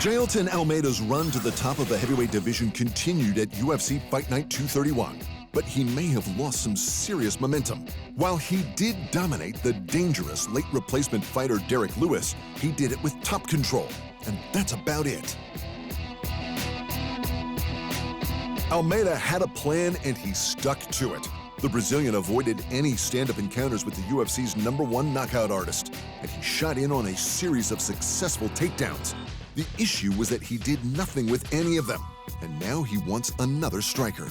Jailton Almeida's run to the top of the heavyweight division continued at UFC Fight Night 231, but he may have lost some serious momentum. While he did dominate the dangerous late replacement fighter Derrick Lewis, he did it with top control, and that's about it. Almeida had a plan and he stuck to it. The Brazilian avoided any stand-up encounters with the UFC's #1 knockout artist, and he shot in on a series of successful takedowns. The issue was that he did nothing with any of them, and now he wants another striker.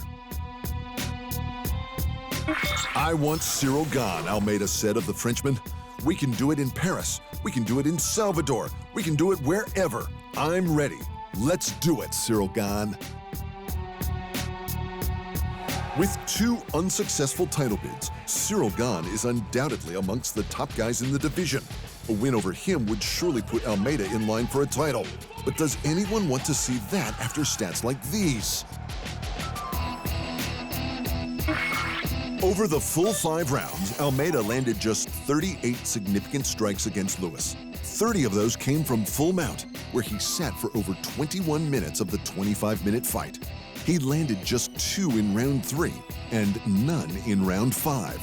"I want Cyril Gane," Almeida said of the Frenchman. "We can do it in Paris. We can do it in Salvador. We can do it wherever. I'm ready. Let's do it, Cyril Gane." With 2 unsuccessful title bids, Cyril Gane is undoubtedly amongst the top guys in the division. A win over him would surely put Almeida in line for a title. But does anyone want to see that after stats like these? Over the full 5 rounds, Almeida landed just 38 significant strikes against Lewis. 30 of those came from full mount, where he sat for over 21 minutes of the 25-minute fight. He landed just 2 in round 3 and none in round 5.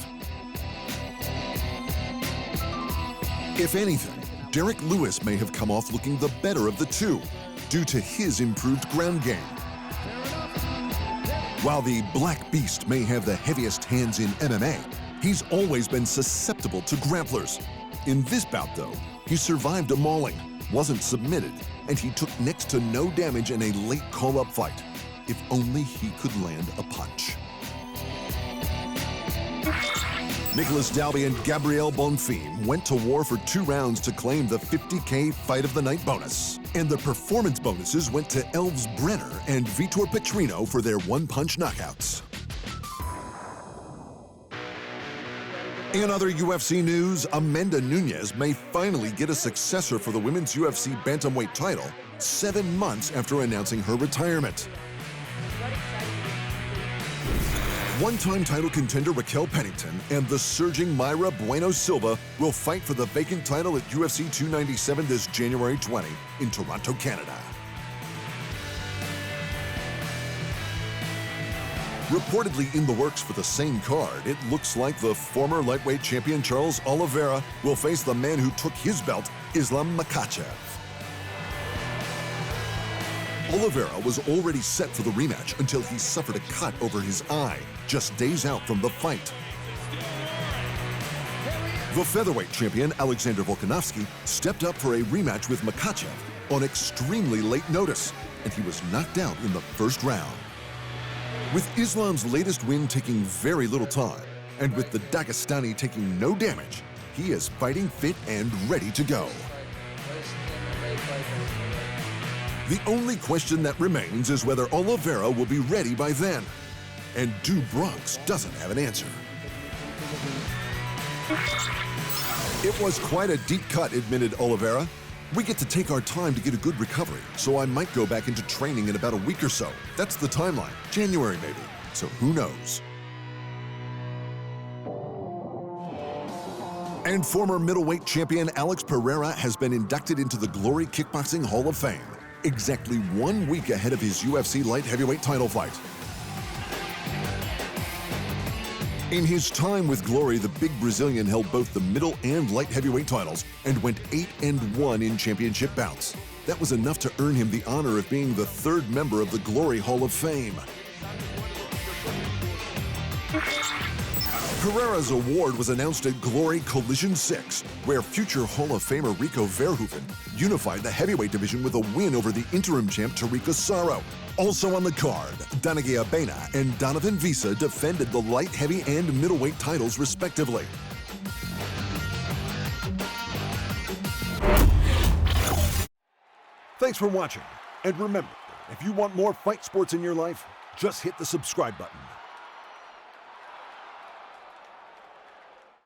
If anything, Derrick Lewis may have come off looking the better of the 2 due to his improved ground game. While the Black Beast may have the heaviest hands in MMA, he's always been susceptible to grapplers. In this bout, though, he survived a mauling, wasn't submitted, and he took next to no damage in a late call-up fight. If only he could land a punch. Nicolas Dalby and Gabriel Bonfim went to war for 2 rounds to claim the $50K Fight of the Night bonus. And the performance bonuses went to Elves Brenner and Vitor Petrino for their one-punch knockouts. In other UFC news, Amanda Nunes may finally get a successor for the women's UFC bantamweight title 7 months after announcing her retirement. One-time title contender Raquel Pennington and the surging Mayra Bueno Silva will fight for the vacant title at UFC 297 this January 20 in Toronto, Canada. Reportedly in the works for the same card, it looks like the former lightweight champion Charles Oliveira will face the man who took his belt, Islam Makhachev. Oliveira was already set for the rematch until he suffered a cut over his eye, just days out from the fight. The featherweight champion Alexander Volkanovski stepped up for a rematch with Makhachev on extremely late notice, and he was knocked out in the first round. With Islam's latest win taking very little time, and with the Dagestani taking no damage, he is fighting fit and ready to go. The only question that remains is whether Oliveira will be ready by then. And Do Bronx doesn't have an answer. "It was quite a deep cut," admitted Oliveira. "We get to take our time to get a good recovery, so I might go back into training in about a week or so. That's the timeline, January maybe, so who knows." And former middleweight champion Alex Pereira has been inducted into the Glory Kickboxing Hall of Fame, exactly 1 week ahead of his UFC light heavyweight title fight. In his time with Glory, the big Brazilian held both the middle and light heavyweight titles and went 8-1 in championship bouts. That was enough to earn him the honor of being the 3rd member of the Glory Hall of Fame. Pereira's award was announced at Glory Collision 6, where future Hall of Famer Rico Verhoeven unified the heavyweight division with a win over the interim champ Tariq Saro. Also on the card, Danagi Abena and Donovan Visa defended the light, heavy, and middleweight titles respectively. Thanks for watching, and remember, if you want more fight sports in your life, just hit the subscribe button.